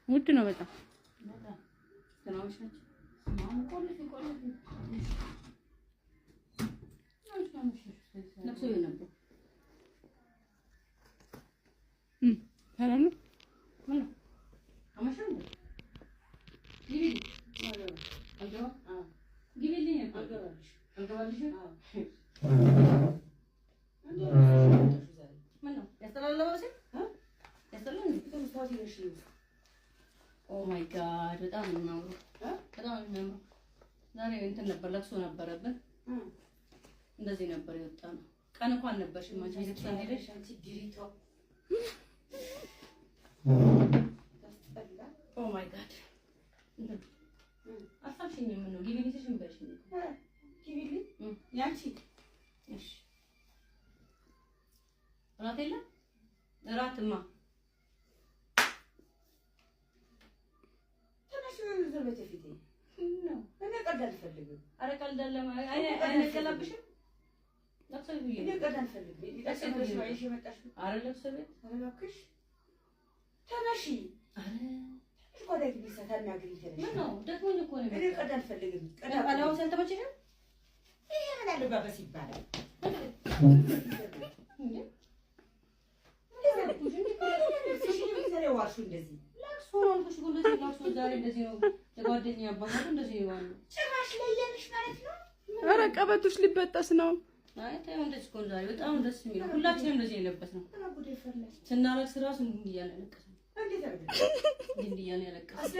ውድ ነው በጣም Oh my god, በጣም ነው በጣም ነው ዛሬ እንትን ነበር ለቅሶ ነበረብን እንደዚህ ነበር የወጣነው ቀን እንኳን ነበርሽ ማጂ ቤተክርስቲያን ሄደሽ አንቺ ዲሪቶ Oh my god አሳብሽኝ ምን ነው ግቢ ልጅሽ እንበልሽ ግቢ ልጅ ያንቺ እሺ እራት የለም እራትማ ዘበተ ፊቴ ነው እኔ ቀልድ አልፈልግም አረ ቀልድ አለማ አይ ቀላብሽም ለቅሶ ይሁን እኔ ቀልድ አልፈልግም ለቅሶ አይሽ መጣሽ አረ ለቅሶ ቤት አረ እባክሽ ተነሺ አረ ቆዳይ ቢሰታና ግሪ ተነሺ ምን ነው ደክሞኝ እኮ ነው እኔ ቀልድ አልፈልግም ቀልድ አላው ሰንተመችሽ ይሄ ምን አለባበስ ይባላል እንደዚህ ሶሮንኩሽ እንደዚህ ለቅሶ ዛሬ እንደዚህ ነው ለጓደኛ አባቱ እንደዚህ ይዋል ጭራሽ ለየልሽ ማለት ነው ኧረ ቀበቶሽ ሊበጠስ ነው አይ ታዩ እንደዚህ እኮ ዛሬ በጣም ደስ የሚለው ሁላችንም እንደዚህ የለበስነው ስናረክስ ራሱ እንዲህ እያለ ያለቀሰ እንዴት አድርገሽ እንዲህ እያለ ያለቀሰ